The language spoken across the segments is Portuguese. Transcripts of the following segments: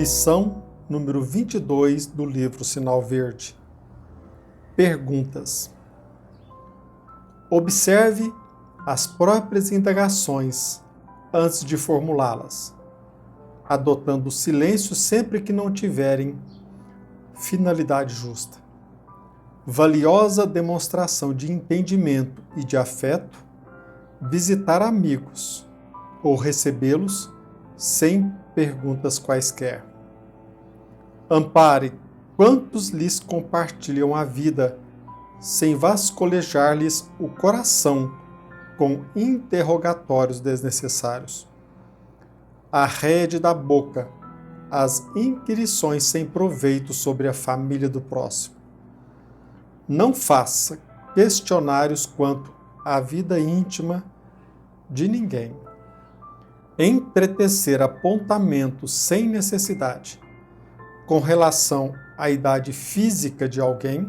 Lição número 22 do livro Sinal Verde. Perguntas. Observe as próprias indagações antes de formulá-las, adotando o silêncio sempre que não tiverem finalidade justa. Valiosa demonstração de entendimento e de afeto, visitar amigos ou recebê-los sem perguntas quaisquer. Ampare quantos lhes compartilham a vida, sem vascolejar-lhes o coração com interrogatórios desnecessários. Arrede da boca as inquirições sem proveito sobre a família do próximo. Não faça questionários quanto à vida íntima de ninguém. Entretecer apontamentos sem necessidade com relação à idade física de alguém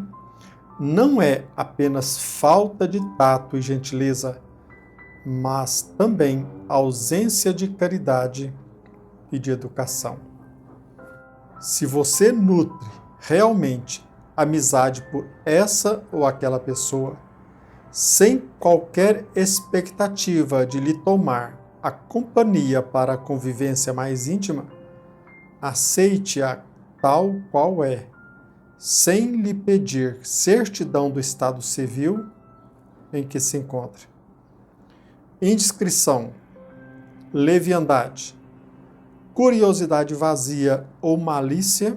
não é apenas falta de tato e gentileza, mas também ausência de caridade e de educação. Se você nutre realmente amizade por essa ou aquela pessoa, sem qualquer expectativa de lhe tomar a companhia para a convivência mais íntima, aceite-a tal qual é, sem lhe pedir certidão do estado civil em que se encontre. Indiscrição, leviandade, curiosidade vazia ou malícia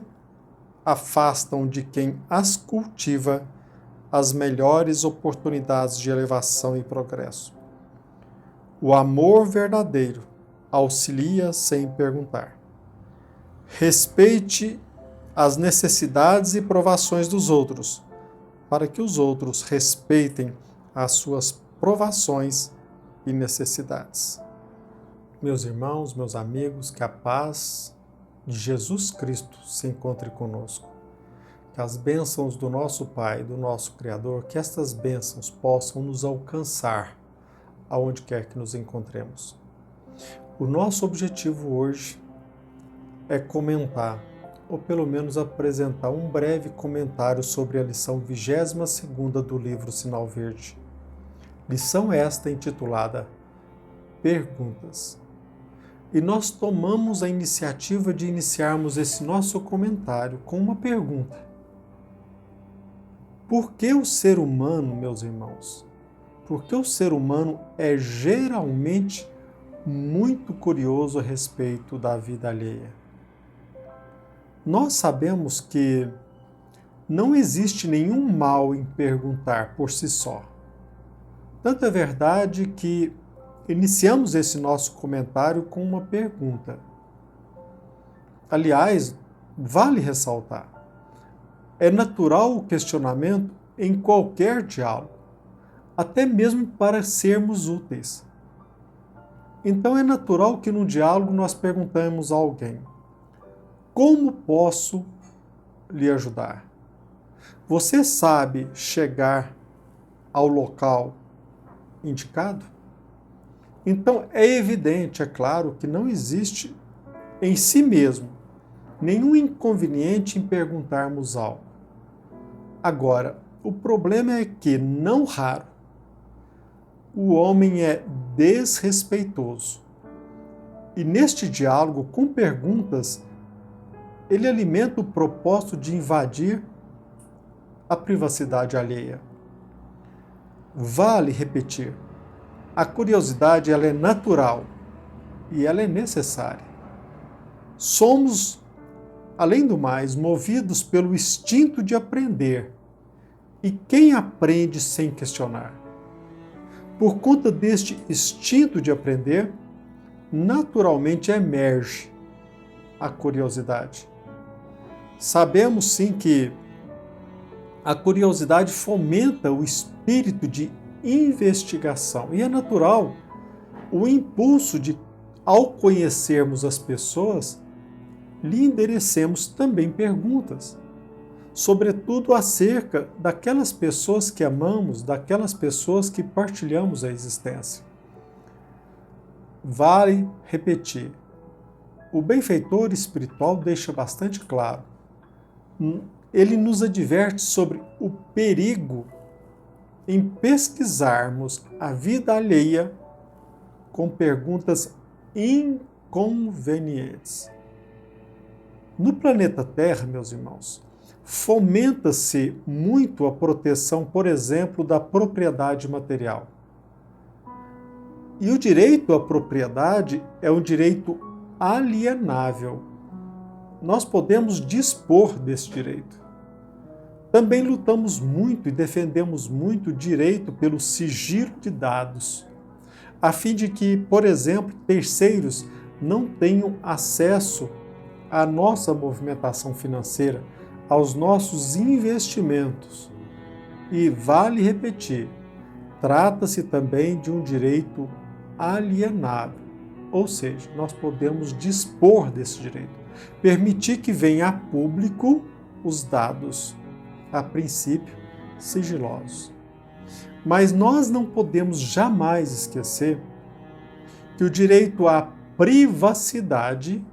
afastam de quem as cultiva as melhores oportunidades de elevação e progresso. O amor verdadeiro auxilia sem perguntar. Respeite as necessidades e provações dos outros, para que os outros respeitem as suas provações e necessidades. Meus irmãos, meus amigos, que a paz de Jesus Cristo se encontre conosco. Que as bênçãos do nosso Pai, do nosso Criador, que estas bênçãos possam nos alcançar aonde quer que nos encontremos. O nosso objetivo hoje é comentar, ou pelo menos apresentar um breve comentário sobre a lição 22ª do livro Sinal Verde. Lição esta intitulada Perguntas. E nós tomamos a iniciativa de iniciarmos esse nosso comentário com uma pergunta. Por que o ser humano, meus irmãos, por que o ser humano é geralmente muito curioso a respeito da vida alheia? Nós sabemos que não existe nenhum mal em perguntar por si só. Tanto é verdade que iniciamos esse nosso comentário com uma pergunta. Aliás, vale ressaltar, é natural o questionamento em qualquer diálogo, até mesmo para sermos úteis. Então é natural que no diálogo nós perguntamos a alguém: como posso lhe ajudar? Você sabe chegar ao local indicado? Então é evidente, é claro, que não existe em si mesmo nenhum inconveniente em perguntarmos algo. Agora, o problema é que, não raro, o homem é desrespeitoso. E neste diálogo, com perguntas, ele alimenta o propósito de invadir a privacidade alheia. Vale repetir, a curiosidade ela é natural e ela é necessária. Somos, além do mais, movidos pelo instinto de aprender. E quem aprende sem questionar? Por conta deste instinto de aprender, naturalmente emerge a curiosidade. Sabemos sim que a curiosidade fomenta o espírito de investigação e é natural o impulso de, ao conhecermos as pessoas, lhe enderecemos também perguntas, sobretudo acerca daquelas pessoas que amamos, daquelas pessoas que partilhamos a existência. Vale repetir, o benfeitor espiritual deixa bastante claro. Ele nos adverte sobre o perigo em pesquisarmos a vida alheia com perguntas inconvenientes. No planeta Terra, meus irmãos, fomenta-se muito a proteção, por exemplo, da propriedade material. E o direito à propriedade é um direito alienável. Nós podemos dispor desse direito. Também lutamos muito e defendemos muito o direito pelo sigilo de dados, a fim de que, por exemplo, terceiros não tenham acesso à nossa movimentação financeira, aos nossos investimentos. E vale repetir, trata-se também de um direito alienável, ou seja, nós podemos dispor desse direito, permitir que venha a público os dados, a princípio sigilosos. Mas nós não podemos jamais esquecer que o direito à privacidade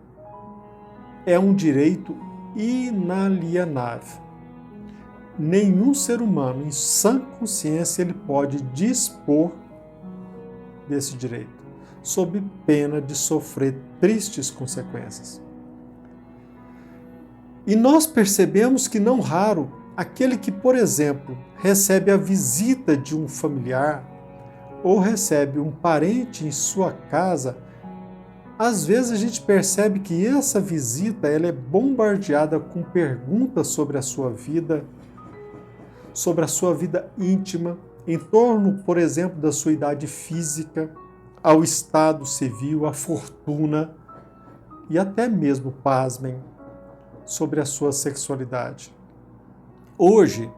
é um direito inalienável. Nenhum ser humano em sã consciência ele pode dispor desse direito, sob pena de sofrer tristes consequências. E nós percebemos que não raro aquele que, por exemplo, recebe a visita de um familiar ou recebe um parente em sua casa, às vezes a gente percebe que essa visita ela é bombardeada com perguntas sobre a sua vida íntima, em torno, por exemplo, da sua idade física, ao estado civil, à fortuna e até mesmo, pasmem, sobre a sua sexualidade. Hoje,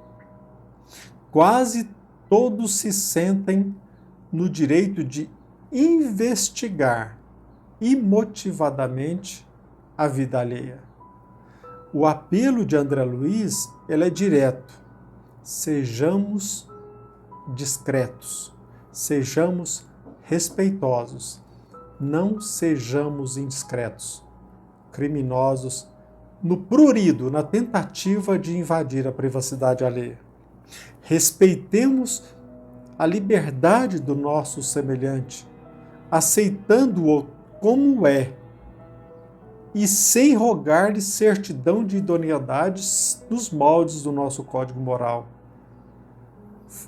quase todos se sentem no direito de investigar imotivadamente a vida alheia. O apelo de André Luiz ele é direto. Sejamos discretos, sejamos respeitosos, não sejamos indiscretos, criminosos, no prurido, na tentativa de invadir a privacidade alheia. Respeitemos a liberdade do nosso semelhante, aceitando-o como é, e sem rogar-lhe certidão de idoneidade nos moldes do nosso código moral.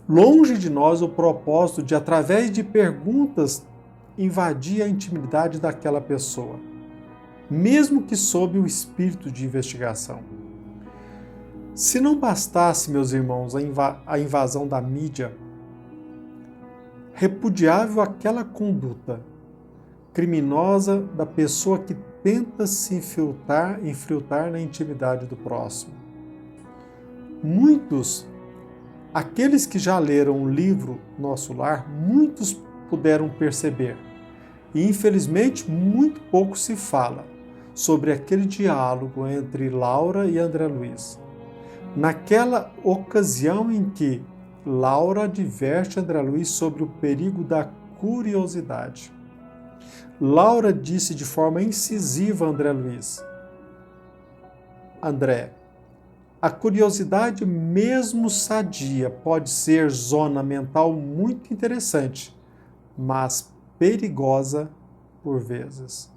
Longe de nós o propósito de, através de perguntas, invadir a intimidade daquela pessoa, mesmo que sob o espírito de investigação. Se não bastasse, meus irmãos, a invasão da mídia, repudiável aquela conduta criminosa da pessoa que tenta se infiltrar na intimidade do próximo. Muitos, aqueles que já leram o livro Nosso Lar, muitos puderam perceber, e infelizmente muito pouco se fala sobre aquele diálogo entre Laura e André Luiz. Naquela ocasião em que Laura adverte André Luiz sobre o perigo da curiosidade. Laura disse de forma incisiva a André Luiz: André, a curiosidade mesmo sadia pode ser zona mental muito interessante, mas perigosa por vezes.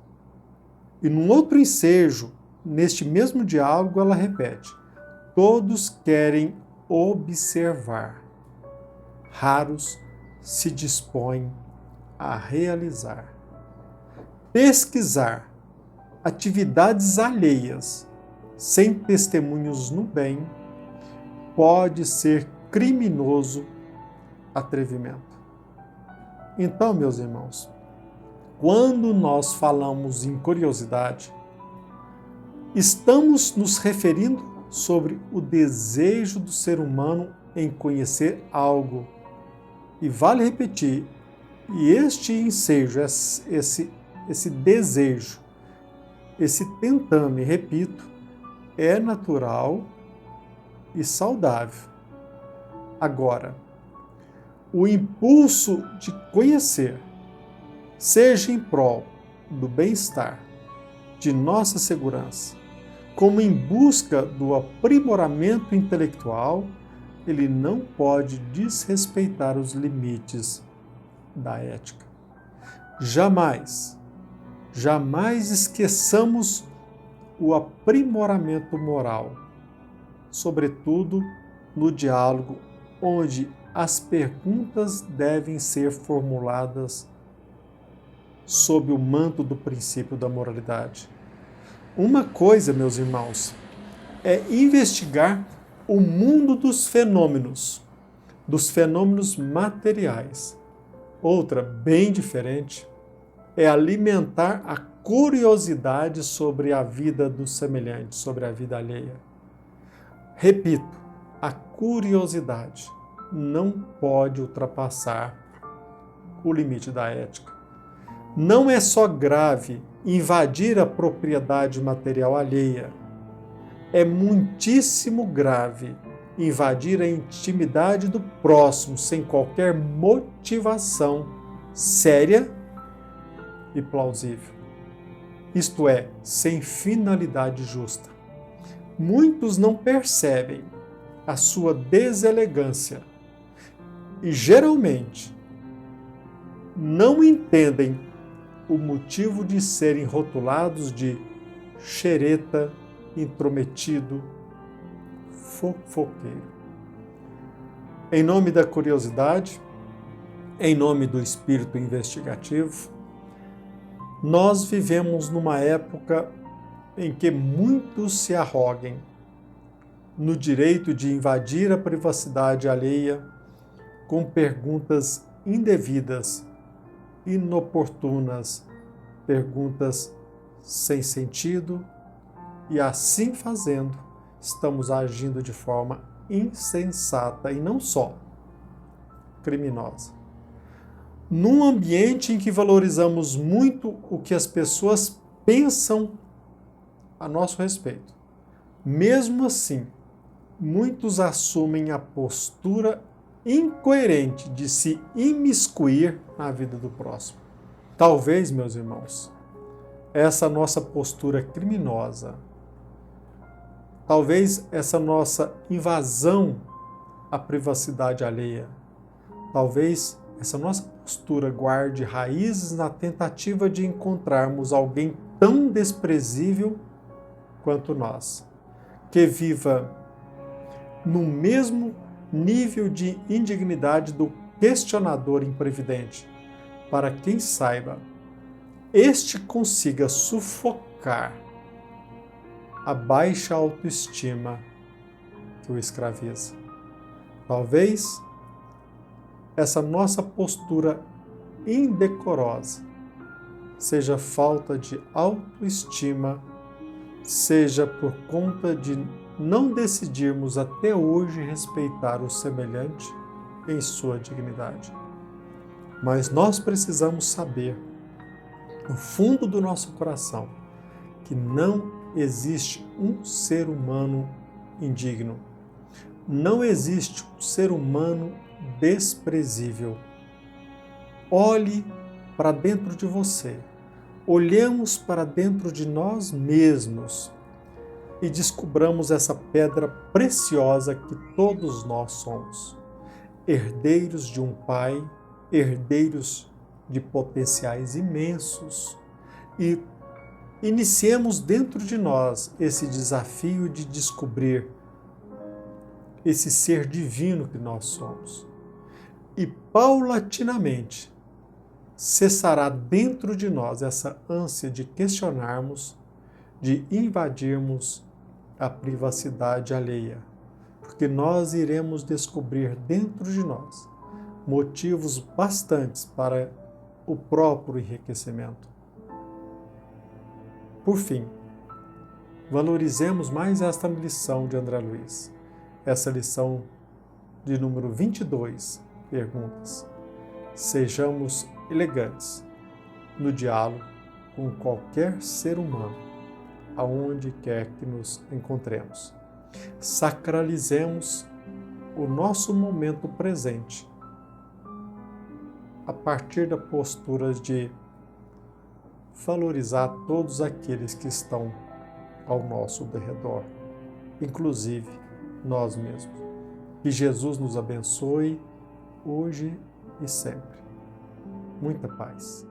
E num outro ensejo, neste mesmo diálogo, ela repete: todos querem observar, raros se dispõem a realizar. Pesquisar atividades alheias, sem testemunhos no bem, pode ser criminoso atrevimento. Então, meus irmãos, quando nós falamos em curiosidade, estamos nos referindo sobre o desejo do ser humano em conhecer algo. E vale repetir, e este ensejo, esse desejo, esse tentame, repito, é natural e saudável. Agora, o impulso de conhecer, seja em prol do bem-estar, de nossa segurança, como em busca do aprimoramento intelectual, ele não pode desrespeitar os limites da ética. Jamais esqueçamos o aprimoramento moral, sobretudo no diálogo onde as perguntas devem ser formuladas sob o manto do princípio da moralidade. Uma coisa, meus irmãos, é investigar o mundo dos fenômenos materiais. Outra, bem diferente, é alimentar a curiosidade sobre a vida do semelhante, sobre a vida alheia. Repito, a curiosidade não pode ultrapassar o limite da ética. Não é só grave invadir a propriedade material alheia, é muitíssimo grave invadir a intimidade do próximo sem qualquer motivação séria e plausível. Isto é, sem finalidade justa. Muitos não percebem a sua deselegância e, geralmente, não entendem o motivo de serem rotulados de xereta, intrometido, fofoqueiro. Em nome da curiosidade, em nome do espírito investigativo, nós vivemos numa época em que muitos se arroguem no direito de invadir a privacidade alheia com perguntas indevidas, inoportunas, perguntas sem sentido, e assim fazendo, estamos agindo de forma insensata e não só criminosa. Num ambiente em que valorizamos muito o que as pessoas pensam a nosso respeito, mesmo assim, muitos assumem a postura incoerente de se imiscuir na vida do próximo. Talvez, meus irmãos, essa nossa postura criminosa, talvez essa nossa invasão à privacidade alheia, talvez essa nossa postura guarde raízes na tentativa de encontrarmos alguém tão desprezível quanto nós, que viva no mesmo nível de indignidade do questionador imprevidente, para quem saiba, este consiga sufocar a baixa autoestima que o escraviza. Talvez essa nossa postura indecorosa seja falta de autoestima, seja por conta de não decidirmos até hoje respeitar o semelhante em sua dignidade. Mas nós precisamos saber, no fundo do nosso coração, que não existe um ser humano indigno. Não existe um ser humano desprezível. Olhe para dentro de você. Olhemos para dentro de nós mesmos e descobramos essa pedra preciosa que todos nós somos. Herdeiros de um Pai, herdeiros de potenciais imensos, e iniciemos dentro de nós esse desafio de descobrir esse ser divino que nós somos. E paulatinamente cessará dentro de nós essa ânsia de questionarmos, de invadirmos a privacidade alheia, porque nós iremos descobrir dentro de nós motivos bastantes para o próprio enriquecimento. Por fim, valorizemos mais esta lição de André Luiz, essa lição de número 22, perguntas. Sejamos elegantes no diálogo com qualquer ser humano, aonde quer que nos encontremos. Sacralizemos o nosso momento presente a partir da postura de valorizar todos aqueles que estão ao nosso derredor, inclusive nós mesmos. Que Jesus nos abençoe hoje e sempre. Muita paz.